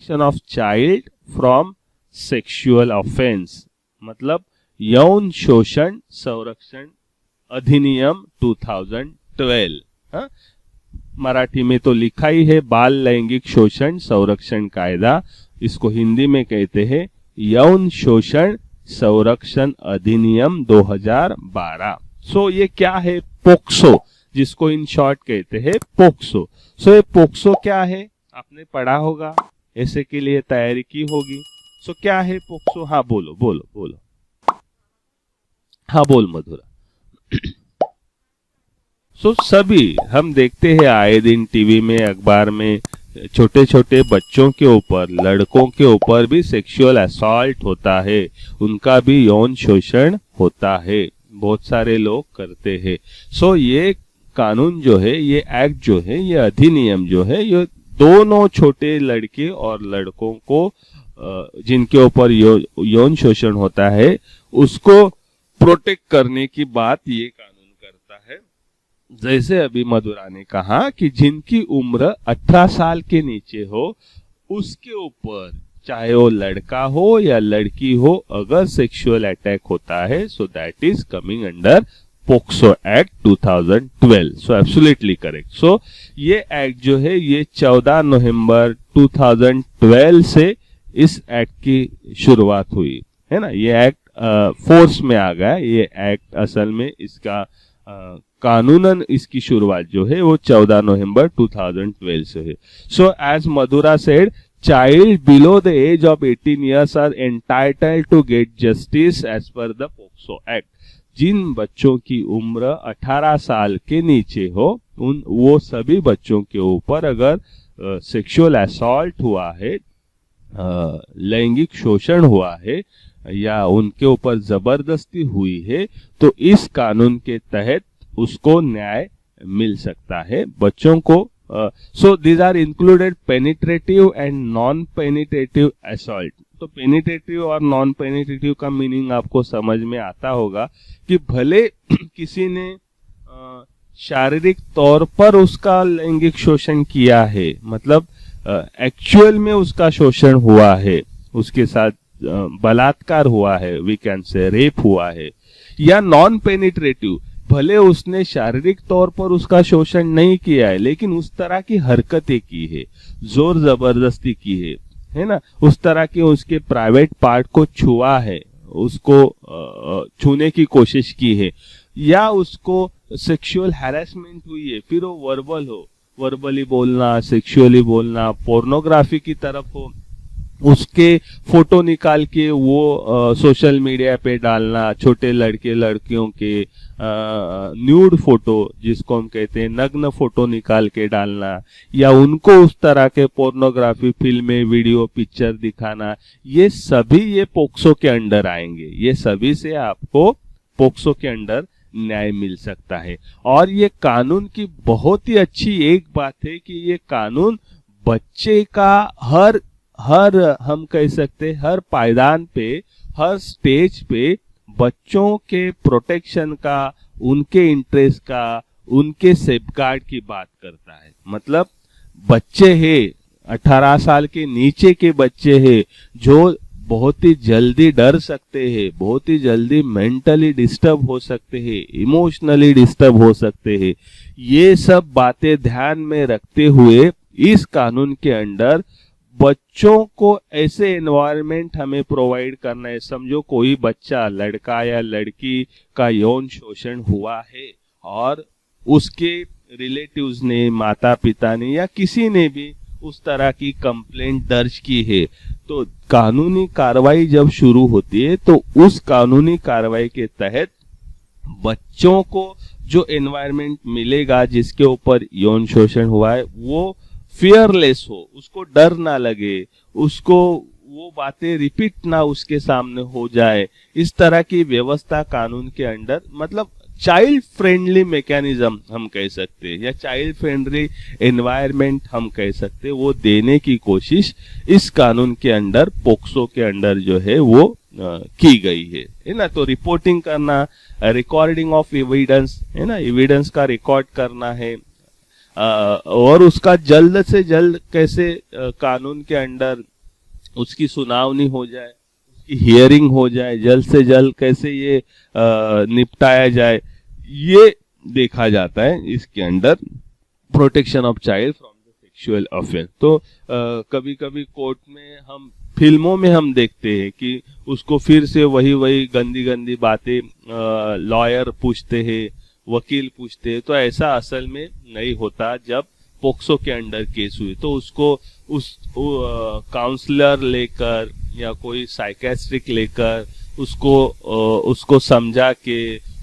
Protection of child from sexual offence, मतलब यौन शोषण संरक्षण अधिनियम 2012। हाँ? मराठी में तो लिखा ही है बाल लैंगिक शोषण संरक्षण कायदा, इसको हिंदी में कहते हैं यौन शोषण संरक्षण अधिनियम 2012। सो ये क्या है? पोक्सो, जिसको इन शॉर्ट कहते हैं पोक्सो। सो ये पोक्सो क्या है? आपने पढ़ा होगा, ऐसे के लिए तैयारी की होगी। सो क्या है पोक्सो? हाँ बोलो बोलो बोलो, हाँ बोल मधुरा। सो सभी हम देखते हैं आए दिन टीवी में अखबार में छोटे छोटे बच्चों के ऊपर, लड़कों के ऊपर भी सेक्सुअल असॉल्ट होता है, उनका भी यौन शोषण होता है, बहुत सारे लोग करते हैं। सो ये कानून जो है, ये एक्ट जो है, ये अधिनियम जो है, ये दोनों छोटे लड़के और लड़कों को जिनके ऊपर यौन शोषण होता है उसको प्रोटेक्ट करने की बात ये कानून करता है। जैसे अभी मधुरा ने कहा कि जिनकी उम्र 18 साल के नीचे हो, उसके ऊपर चाहे वो लड़का हो या लड़की हो, अगर सेक्सुअल अटैक होता है, so that is coming under POCSO act 2012। So absolutely correct. So ये एक्ट जो है ये 14 नवंबर 2012 से इस एक्ट की शुरुआत हुई है ना। ये एक्ट फोर्स में आ गया। ये एक्ट असल में इसका कानूनन इसकी शुरुआत जो है वो 14 नवंबर 2012 से है। So as Madhura said, child below the age of 18 years are entitled to get justice as per the POCSO Act। जिन बच्चों की उम्र 18 साल के नीचे हो, वो सभी बच्चों के ऊपर अगर सेक्सुअल असॉल्ट हुआ है, लैंगिक शोषण हुआ है या उनके ऊपर जबरदस्ती हुई है, तो इस कानून के तहत उसको न्याय मिल सकता है बच्चों को। So these are included penetrative and non-penetrative assault। तो penetrative और non-penetrative का मीनिंग आपको समझ में आता होगा कि भले किसी ने शारीरिक तौर पर उसका लैंगिक शोषण किया है, मतलब एक्चुअल में उसका शोषण हुआ है, उसके साथ बलात्कार हुआ है, वी कैन से रेप हुआ है, या नॉन पेनिट्रेटिव, भले उसने शारीरिक तौर पर उसका शोषण नहीं किया है लेकिन उस तरह की हरकतें की है, जोर जबरदस्ती की है ना, उस तरह के उसके प्राइवेट पार्ट को छुआ है, उसको छूने की कोशिश की है, या उसको सेक्सुअल हैरेसमेंट हुई है, फिर वो वर्बल हो, वर्बली बोलना, सेक्सुअली बोलना, पोर्नोग्राफी की तरफ हो, उसके फोटो निकाल के वो सोशल मीडिया पे डालना, छोटे लड़के लड़कियों के न्यूड फोटो जिसको हम कहते हैं नग्न फोटो निकाल के डालना, या उनको उस तरह के पोर्नोग्राफी फिल्में, वीडियो, पिक्चर दिखाना, ये सभी ये पोक्सो के अंडर आएंगे। ये सभी से आपको पोक्सो के अंडर न्याय मिल सकता है। और ये कानून की बहुत ही अच्छी एक बात है कि ये कानून बच्चे का हर हम कह सकते हर पायदान पे, हर स्टेज पे बच्चों के प्रोटेक्शन का, उनके इंटरेस्ट का, उनके सेफगार्ड की बात करता है। मतलब बच्चे हैं, 18 साल के नीचे के बच्चे हैं जो बहुत ही जल्दी डर सकते हैं, बहुत ही जल्दी मेंटली डिस्टर्ब हो सकते हैं, इमोशनली डिस्टर्ब हो सकते हैं, ये सब बातें ध्यान में रखते हुए इस कानून के अंडर बच्चों को ऐसे एनवायरनमेंट हमें प्रोवाइड करना है। समझो कोई बच्चा, लड़का या लड़की का यौन शोषण हुआ है और उसके रिलेटिव्स ने, माता पिता ने या किसी ने भी उस तरह की कंप्लेंट दर्ज की है, तो कानूनी कार्रवाई जब शुरू होती है तो उस कानूनी कार्रवाई के तहत बच्चों को जो एनवायरनमेंट मिलेगा जिसके ऊपर यौन शोषण हुआ है वो फियरलेस हो, उसको डर ना लगे, उसको वो बातें रिपीट ना उसके सामने हो जाए, इस तरह की व्यवस्था कानून के अंडर, मतलब चाइल्ड फ्रेंडली मैकेनिज्म हम कह सकते हैं या चाइल्ड फ्रेंडली एनवायरनमेंट हम कह सकते हैं, वो देने की कोशिश इस कानून के अंडर, पोक्सो के अंडर जो है वो की गई है ना। तो रिपोर्टिंग करना, रिकॉर्डिंग ऑफ एविडेंस है ना, एविडेंस का रिकॉर्ड करना है, और उसका जल्द से जल्द कैसे कानून के अंडर उसकी सुनावनी हो जाए, उसकी हियरिंग हो जाए, जल्द से जल्द कैसे ये निपटाया जाए, ये देखा जाता है इसके अंदर protection of child from the sexual offence. तो कभी कभी कोर्ट में हम फिल्मों में हम देखते हैं कि उसको फिर से वही गंदी गंदी बातें लॉयर पूछते हैं, वकील पूछते हैं। तो ऐसा असल में नहीं होता। जब पोक्सो के अंडर केस हुई तो उसको उस काउंसलर लेकर या कोई साइकेट्रिक लेकर उसको समझा के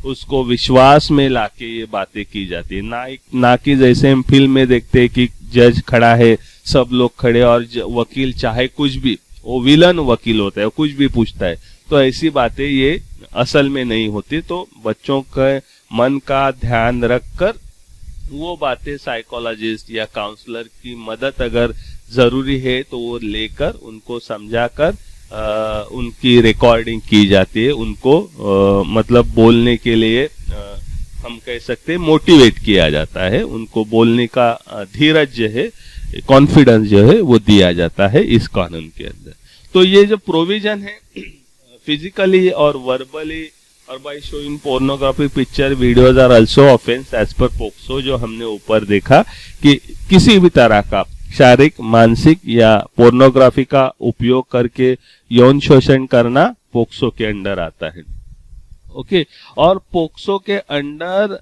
उसको विश्वास में लाके ये बातें की जाती है, ना कि जैसे हम फिल्म में देखते हैं कि जज खड़ा है, सब लोग खड़े और वकील चाहे कुछ भी, वो विलन वकील होता है, कुछ भी पूछता है। तो ऐसी बातें ये असल में नहीं होती। तो बच्चों के मन का ध्यान रखकर वो बातें साइकोलॉजिस्ट या काउंसलर की मदद अगर जरूरी है तो वो लेकर उनको समझाकर उनकी रिकॉर्डिंग की जाती है। उनको मतलब बोलने के लिए हम कह सकते हैं मोटिवेट किया जाता है। उनको बोलने का धीरज जो है, कॉन्फिडेंस जो है वो दिया जाता है इस कानून के अंदर। तो ये जो प्रोविजन है फिजिकली और वर्बली और by showing pornographic picture videos are also offence as per POCSO, जो हमने ऊपर देखा कि किसी भी तरह का शारीरिक, मानसिक या पोर्नोग्राफी का उपयोग करके यौन शोषण करना पोक्सो के अंडर आता है। ओके, और पोक्सो के अंडर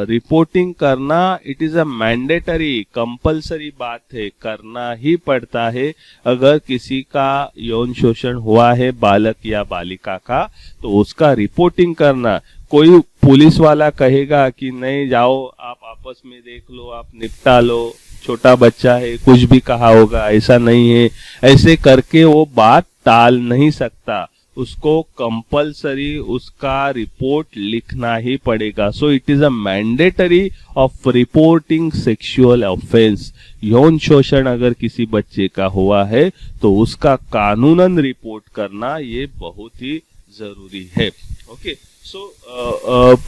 रिपोर्टिंग करना it is a mandatory, compulsory बात है, करना ही पड़ता है। अगर किसी का यौन शोषण हुआ है बालक या बालिका का, तो उसका रिपोर्टिंग करना। कोई पुलिस वाला कहेगा कि नहीं जाओ आप आपस में देख लो, आप निपटा लो, छोटा बच्चा है, कुछ भी कहा होगा, ऐसा नहीं है, ऐसे करके वो बात टाल नहीं सकता। उसको कंपलसरी उसका रिपोर्ट लिखना ही पड़ेगा। So it is a mandatory of reporting sexual offence. यौन शोषण अगर किसी बच्चे का हुआ है तो उसका कानूनन रिपोर्ट करना ये बहुत ही जरूरी है। ओके, सो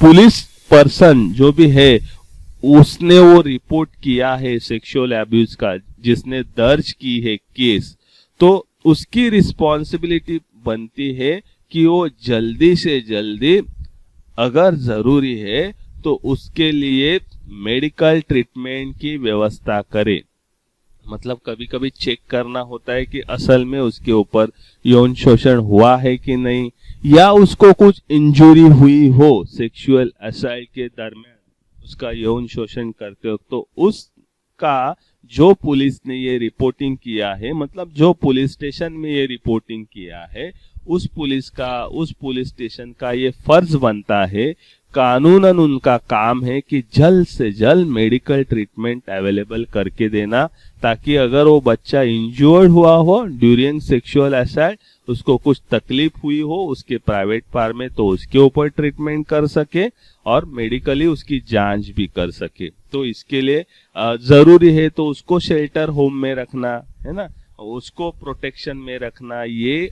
पुलिस पर्सन जो भी है उसने वो रिपोर्ट किया है सेक्सुअल अब्यूज का, जिसने दर्ज की है केस, तो उसकी रिस्पॉन्सिबिलिटी बनती है कि वो जल्दी से जल्दी अगर जरूरी है तो उसके लिए मेडिकल ट्रीटमेंट की व्यवस्था करे। मतलब कभी कभी चेक करना होता है कि असल में उसके ऊपर यौन शोषण हुआ है कि नहीं, या उसको कुछ इंजुरी हुई हो सेक्सुअल असल्ट के दरमियान उसका यौन शोषण करते हो, तो उसका जो पुलिस ने ये रिपोर्टिंग किया है, मतलब जो पुलिस स्टेशन में ये रिपोर्टिंग किया है, उस पुलिस स्टेशन का ये फर्ज बनता है, कानूनन उनका काम है कि जल्द से जल्द मेडिकल ट्रीटमेंट अवेलेबल करके देना, ताकि अगर वो बच्चा इंजर्ड हुआ हो ड्यूरिंग सेक्सुअल असल्ट, उसको कुछ तकलीफ हुई हो उसके प्राइवेट पार्ट में, तो उसके ऊपर ट्रीटमेंट कर सके और मेडिकली उसकी जांच भी कर सके। तो इसके लिए जरूरी है तो उसको शेल्टर होम में रखना है ना, उसको प्रोटेक्शन में रखना। ये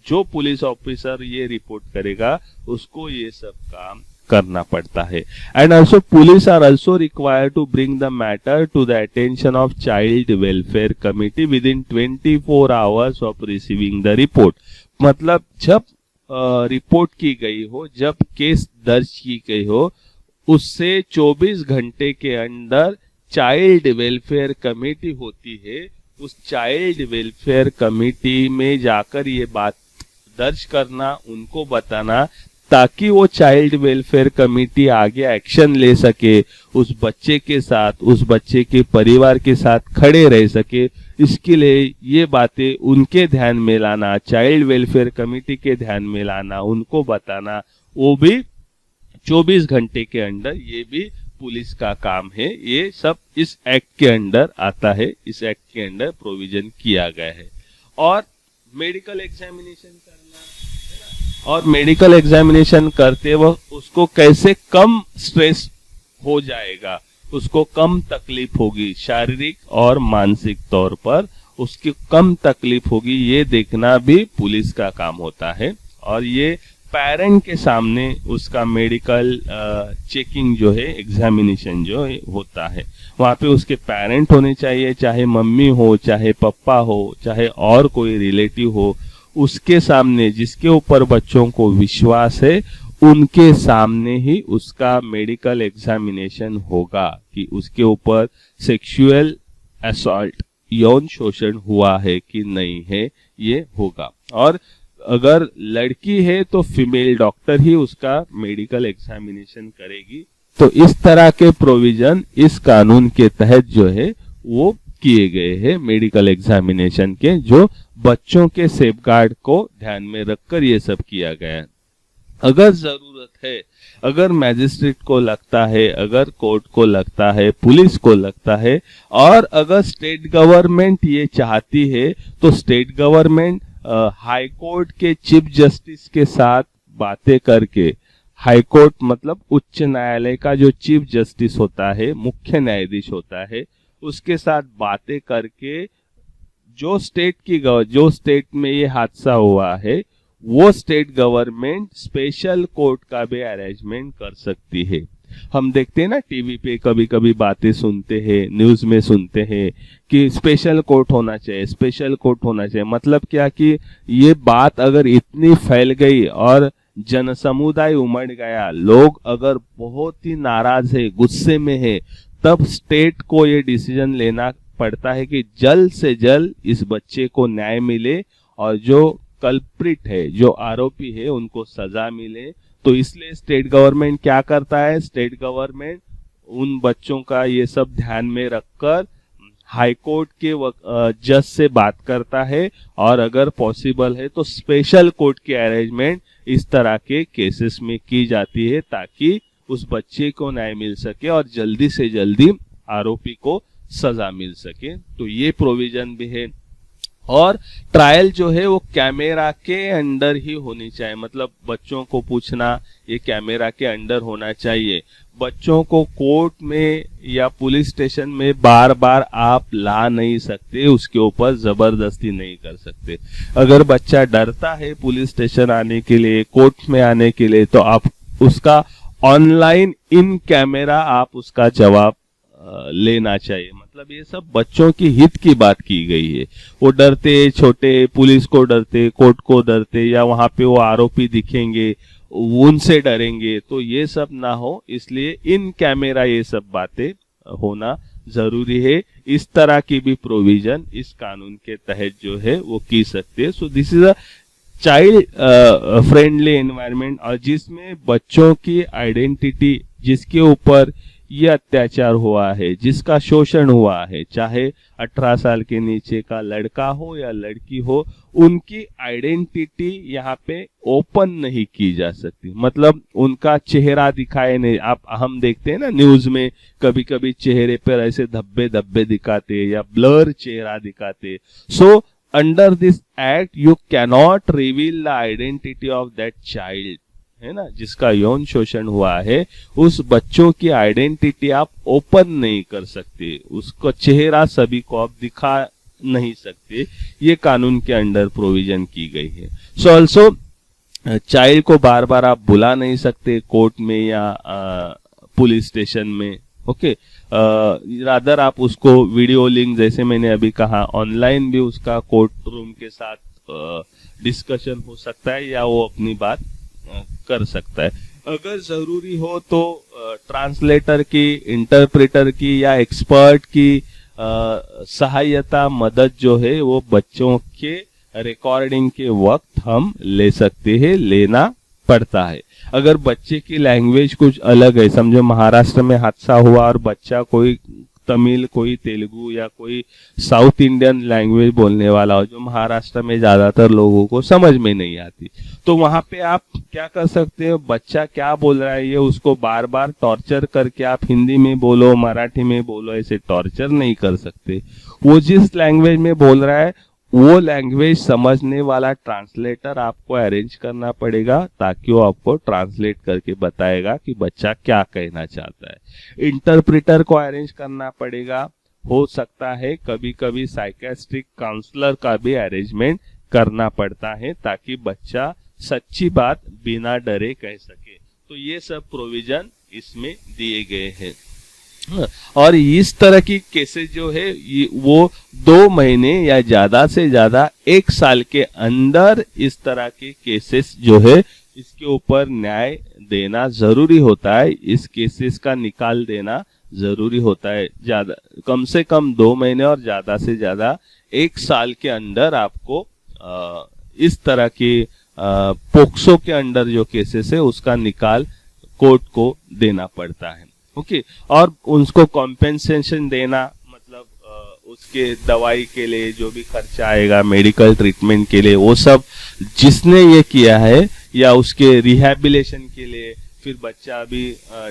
जो पुलिस ऑफिसर ये रिपोर्ट करेगा उसको ये सब काम करना पड़ता है। And also police are also required to bring the matter to the attention of child welfare committee within 24 hours of receiving the report. मतलब जब रिपोर्ट की गई हो, जब केस दर्ज की गई हो, उससे 24 घंटे के अंदर चाइल्ड वेलफेयर कमेटी होती है, उस चाइल्ड वेलफेयर कमेटी में जाकर ये बात दर्ज करना, उनको बताना, ताकि वो चाइल्ड वेलफेयर कमेटी आगे एक्शन ले सके, उस बच्चे के साथ, उस बच्चे के परिवार के साथ खड़े रह सके। इसके लिए ये बातें उनके ध्यान में लाना, चाइल्ड वेलफेयर कमेटी के ध्यान में लाना, उनको बताना, वो भी 24 घंटे के अंदर, ये भी पुलिस का काम है। ये सब इस एक्ट के अंदर आता है, इस एक्ट के अंदर प्रोविजन किया गया है। और मेडिकल एग्जामिनेशन करना है ना, और मेडिकल एग्जामिनेशन करते वक्त उसको कैसे कम स्ट्रेस हो जाएगा, उसको कम तकलीफ होगी, शारीरिक और मानसिक तौर पर उसकी कम तकलीफ होगी, ये देखना भी पुलिस का काम होता है। और ये पेरेंट के सामने उसका मेडिकल चेकिंग जो है, एग्जामिनेशन जो है होता है। वहाँ पे उसके पेरेंट होने चाहिए, चाहे मम्मी हो, चाहे पापा हो, चाहे और कोई रिलेटिव हो, उसके सामने जिसके ऊपर बच्चों को विश्वास है उनके सामने ही उसका मेडिकल एग्जामिनेशन होगा कि उसके ऊपर सेक्सुअल असॉल्ट, यौन शोषण हुआ है कि नहीं है, ये होगा। और अगर लड़की है तो फीमेल डॉक्टर ही उसका मेडिकल एग्जामिनेशन करेगी। तो इस तरह के प्रोविजन इस कानून के तहत जो है वो किए गए हैं मेडिकल एग्जामिनेशन के, जो बच्चों के सेफगार्ड को ध्यान में रखकर ये सब किया गया है। अगर जरूरत है, अगर मैजिस्ट्रेट को लगता है, अगर कोर्ट को लगता है, पुलिस को लगता है, और अगर स्टेट गवर्नमेंट ये चाहती है तो स्टेट गवर्नमेंट हाई कोर्ट के चीफ जस्टिस के साथ बातें करके, हाई कोर्ट मतलब उच्च न्यायालय का जो चीफ जस्टिस होता है, मुख्य न्यायाधीश होता है, उसके साथ बातें करके जो स्टेट में ये हादसा हुआ है वो स्टेट गवर्नमेंट स्पेशल कोर्ट का भी अरेंजमेंट कर सकती है। हम देखते हैं ना टीवी पे, कभी कभी बातें सुनते हैं, न्यूज में सुनते हैं कि स्पेशल कोर्ट होना चाहिए, स्पेशल कोर्ट होना चाहिए। मतलब क्या कि ये बात अगर इतनी फैल गई और जन समुदाय उमड़ गया, लोग अगर बहुत ही नाराज है, गुस्से में है, तब स्टेट को ये डिसीजन लेना पड़ता है कि जल्द से जल्द इस बच्चे को न्याय मिले और जो कल्प्रिट है, जो आरोपी है, उनको सजा मिले। तो इसलिए स्टेट गवर्नमेंट क्या करता है, स्टेट गवर्नमेंट उन बच्चों का ये सब ध्यान में रखकर हाई कोर्ट के जज से बात करता है, और अगर पॉसिबल है तो स्पेशल कोर्ट की अरेंजमेंट इस तरह के केसेस में की जाती है ताकि उस बच्चे को न्याय मिल सके और जल्दी से जल्दी आरोपी को सजा मिल सके। तो ये प्रोविजन भी है। और ट्रायल जो है वो कैमरा के अंडर ही होनी चाहिए, मतलब बच्चों को पूछना ये कैमरा के अंडर होना चाहिए। बच्चों को कोर्ट में या पुलिस स्टेशन में बार बार आप ला नहीं सकते, उसके ऊपर जबरदस्ती नहीं कर सकते। अगर बच्चा डरता है पुलिस स्टेशन आने के लिए, कोर्ट में आने के लिए, तो आप उसका ऑनलाइन इन कैमरा आप उसका जवाब लेना चाहिए। मतलब ये सब बच्चों की हित की बात की गई है। वो डरते, छोटे पुलिस को डरते, कोर्ट को डरते, या वहां पे वो आरोपी दिखेंगे उनसे डरेंगे, तो ये सब ना हो, इसलिए इन कैमरा ये सब बातें होना जरूरी है। इस तरह की भी प्रोविजन इस कानून के तहत जो है वो की सकते हैं। So this is a child friendly environment, और जिसमें बच्चों की आइडेंटिटी, जिसके ऊपर ये अत्याचार हुआ है, जिसका शोषण हुआ है, चाहे 18 साल के नीचे का लड़का हो या लड़की हो, उनकी आइडेंटिटी यहाँ पे ओपन नहीं की जा सकती। मतलब उनका चेहरा दिखाए नहीं। हम देखते हैं ना न्यूज में, कभी कभी चेहरे पर ऐसे धब्बे धब्बे दिखाते या ब्लर चेहरा दिखाते। So under this act you cannot reveal the identity of that child, है ना, जिसका यौन शोषण हुआ है। उस बच्चों की आइडेंटिटी आप ओपन नहीं कर सकते, उसका चेहरा सभी को आप दिखा नहीं सकते। ये कानून के अंडर प्रोविजन की गई है। सो ऑल्सो चाइल्ड को बार बार आप बुला नहीं सकते कोर्ट में या पुलिस स्टेशन में। ओके, रादर आप उसको वीडियो लिंक, जैसे मैंने अभी कहा, ऑनलाइन भी उसका कोर्ट रूम के साथ डिस्कशन हो सकता है, या वो अपनी बात कर सकता है। अगर जरूरी हो तो ट्रांसलेटर की, इंटरप्रेटर की या एक्सपर्ट की सहायता, मदद जो है वो बच्चों के रिकॉर्डिंग के वक्त हम ले सकते हैं, लेना पड़ता है। अगर बच्चे की लैंग्वेज कुछ अलग है, समझो महाराष्ट्र में हादसा हुआ और बच्चा कोई तमिल, कोई तेलुगु या कोई साउथ इंडियन लैंग्वेज बोलने वाला हो, जो महाराष्ट्र में ज्यादातर लोगों को समझ में नहीं आती, तो वहां पे आप क्या कर सकते हो, बच्चा क्या बोल रहा है ये उसको बार बार टॉर्चर करके आप हिंदी में बोलो, मराठी में बोलो, ऐसे टॉर्चर नहीं कर सकते। वो जिस लैंग्वेज में बोल रहा है वो लैंग्वेज समझने वाला ट्रांसलेटर आपको अरेंज करना पड़ेगा, ताकि वो आपको ट्रांसलेट करके बताएगा कि बच्चा क्या कहना चाहता है। इंटरप्रेटर को अरेंज करना पड़ेगा। हो सकता है कभी कभी साइकेट्रिक काउंसलर का भी अरेंजमेंट करना पड़ता है, ताकि बच्चा सच्ची बात बिना डरे कह सके। तो ये सब प्रोविजन इसमें दिए गए हैं। और इस तरह की केसेस जो है वो 2 महीने या ज्यादा से ज्यादा 1 साल के अंदर इस तरह के केसेस जो है इसके ऊपर न्याय देना जरूरी होता है। इस केसेस का निकाल देना जरूरी होता है। ज्यादा कम से कम 2 महीने और ज्यादा से ज्यादा 1 साल के अंदर आपको इस तरह के पोक्सो के अंडर जो केसेस है उसका निकाल कोर्ट को देना पड़ता है। ओके, और उसको कॉम्पेंसेशन देना मतलब उसके दवाई के लिए जो भी खर्चा आएगा, मेडिकल ट्रीटमेंट के लिए, वो सब जिसने ये किया है, या उसके रिहैबिलिटेशन के लिए, फिर बच्चा अभी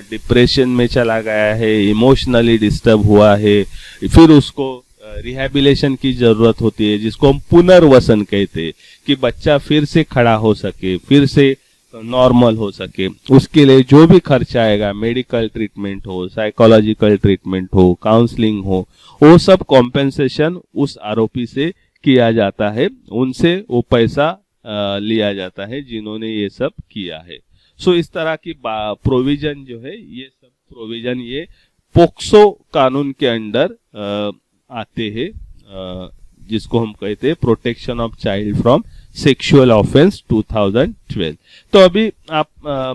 डिप्रेशन में चला गया है, इमोशनली डिस्टर्ब हुआ है, फिर उसको रिहैबिलिटेशन की जरूरत होती है जिसको हम पुनर्वसन कहते हैं, कि बच्चा फिर से खड़ा हो सके, फिर से नॉर्मल हो सके। उसके लिए जो भी खर्चा आएगा, मेडिकल ट्रीटमेंट हो, साइकोलॉजिकल ट्रीटमेंट हो, काउंसलिंग हो, वो सब कॉम्पेंसेशन उस आरोपी से किया जाता है, उनसे वो पैसा लिया जाता है जिन्होंने ये सब किया है। सो इस तरह की प्रोविजन जो है, ये सब प्रोविजन ये पोक्सो कानून के अंडर आते हैं, जिसको हम कहते हैं protection of child from sexual offence 2012। तो अभी आप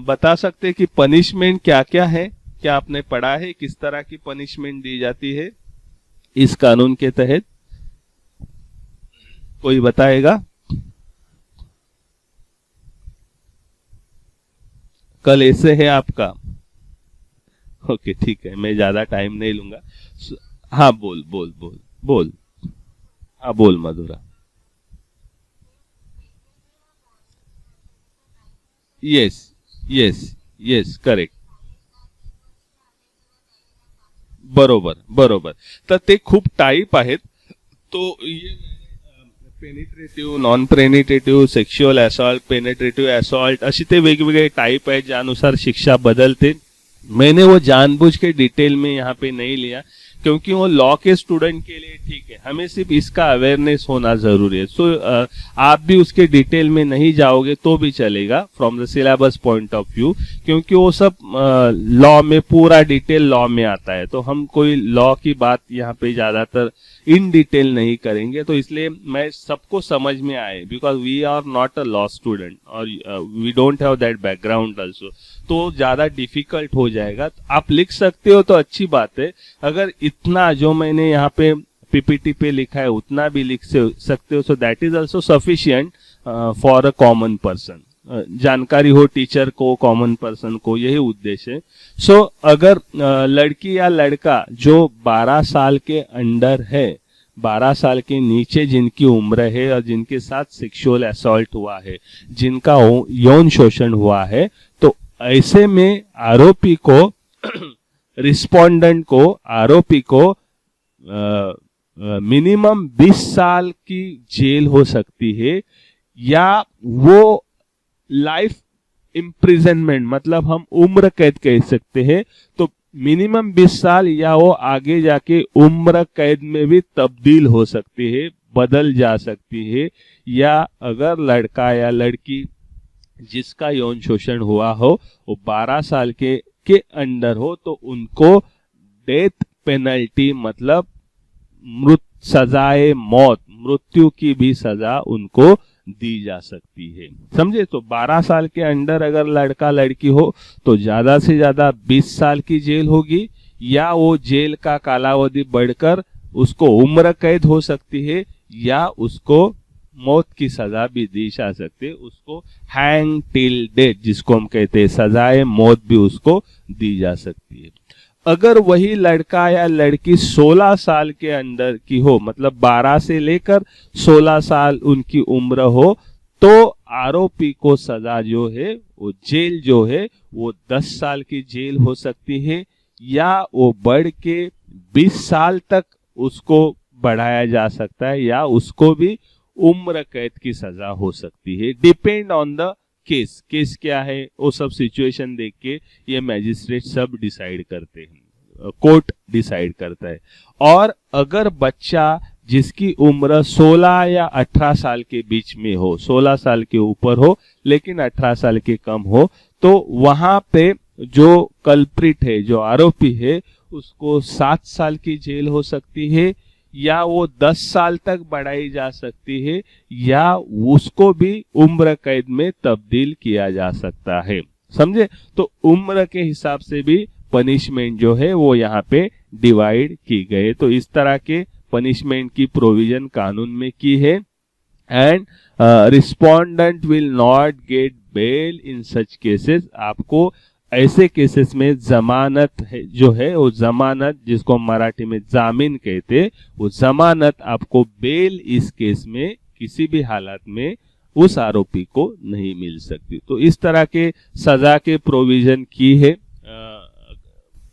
बता सकते हैं कि पनिशमेंट क्या क्या है? क्या आपने पढ़ा है किस तरह की पनिशमेंट दी जाती है इस कानून के तहत? कोई बताएगा? कल ऐसे है आपका? ओके, ठीक है, मैं ज्यादा टाइम नहीं लूंगा। हाँ, बोल बोल बोल बोल। हाँ, बोल मधुरा। येस येस येस, करेक्ट, बरोबर बरोबर। तर ते खूप टाईप आहेत। तो ये पेनिट्रेटिव्ह, नॉन पेनिट्रेटिव्ह, सेक्शुअल असॉल्ट, पेनिट्रेटिव्ह असॉल्ट, अशी ते वेगवेगळे टाइप आहेत ज्यानुसार शिक्षा बदलते। मैंने वो जानबूझ के डिटेल में यहाँ पे नहीं लिया क्योंकि वो लॉ के स्टूडेंट के लिए ठीक है, हमें सिर्फ इसका अवेयरनेस होना जरूरी है। सो आप भी उसके डिटेल में नहीं जाओगे तो भी चलेगा from the syllabus point of view, क्योंकि वो सब लॉ में पूरा डिटेल लॉ में आता है। तो हम कोई लॉ की बात यहाँ पे ज्यादातर इन डिटेल नहीं करेंगे, तो इसलिए मैं सबको समझ में आए, because we are not a law student और we don't have that background also, तो ज्यादा डिफिकल्ट हो जाएगा। तो आप लिख सकते हो तो अच्छी बात है। अगर इतना जो मैंने यहाँ पे पीपीटी पे लिखा है उतना भी लिख सकते हो, सो that is also sufficient for a common person. जानकारी हो टीचर को, कॉमन पर्सन को, यही उद्देश्य है। सो अगर लड़की या लड़का जो 12 साल के अंडर है, 12 साल के नीचे जिनकी उम्र है और जिनके साथ सेक्सुअल असॉल्ट हुआ है, जिनका यौन शोषण हुआ है, तो ऐसे में आरोपी को रिस्पोंडेंट को, आरोपी को मिनिमम 20 साल की जेल हो सकती है, या वो लाइफ इम्प्रिजनमेंट, मतलब हम उम्र कैद कह सकते हैं। तो मिनिमम 20 साल, या वो आगे जाके उम्र कैद में भी तब्दील हो सकती है, बदल जा सकती है। या अगर लड़का या लड़की जिसका यौन शोषण हुआ हो वो 12 साल के अंडर हो, तो उनको डेथ पेनल्टी, मतलब सजाए मौत, मृत्यु की भी सजा उनको दी जा सकती है। समझे? तो 12 साल के अंडर अगर लड़का लड़की हो तो ज्यादा से ज्यादा 20 साल की जेल होगी, या वो जेल का कालावधि बढ़कर उसको उम्र कैद हो सकती है, या उसको मौत की सजा भी दी जा सकती है। उसको हैंग टिल डेथ जिसको हम कहते हैं, सजाए मौत भी उसको दी जा सकती है। अगर वही लड़का या लड़की 16 साल के अंदर की हो, मतलब 12 से लेकर 16 साल उनकी उम्र हो, तो आरोपी को सजा जो है वो जेल जो है वो 10 साल की जेल हो सकती है, या वो बढ़ के 20 साल तक उसको बढ़ाया जा सकता है, या उसको भी उम्र कैद की सजा हो सकती है। Depend on the case. Case क्या है वो सब सिचुएशन देख के ये मैजिस्ट्रेट सब डिसाइड करते हैं, कोर्ट डिसाइड करता है। और अगर बच्चा जिसकी उम्र 16 या 18 साल के बीच में हो, 16 साल के ऊपर हो लेकिन 18 साल के कम हो, तो वहां पे जो कल्प्रिट है, जो आरोपी है, उसको 7 साल की जेल हो सकती है या वो 10 साल तक बढ़ाई जा सकती है या उसको भी उम्र कैद में तब्दील किया जा सकता है। समझे? तो उम्र के हिसाब से भी पनिशमेंट जो है वो यहाँ पे डिवाइड की गई। तो इस तरह के पनिशमेंट की प्रोविजन कानून में की है। And respondent will not get bail in such cases. आपको ऐसे केसेस में जमानत है जो है, वो जमानत जिसको मराठी में जामीन कहते, वो जमानत आपको बेल इस केस में किसी भी हालत में उस आरोपी को नहीं मिल सकती। तो इस तरह के सजा के प्रोविजन की है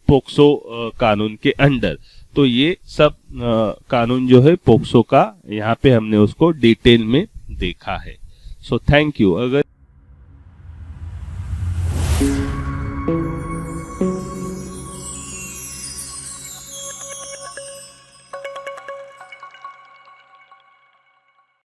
पोक्सो कानून के अंडर। तो ये सब कानून जो है पोक्सो का, यहाँ पे हमने उसको डिटेल में देखा है। So thank you. अगर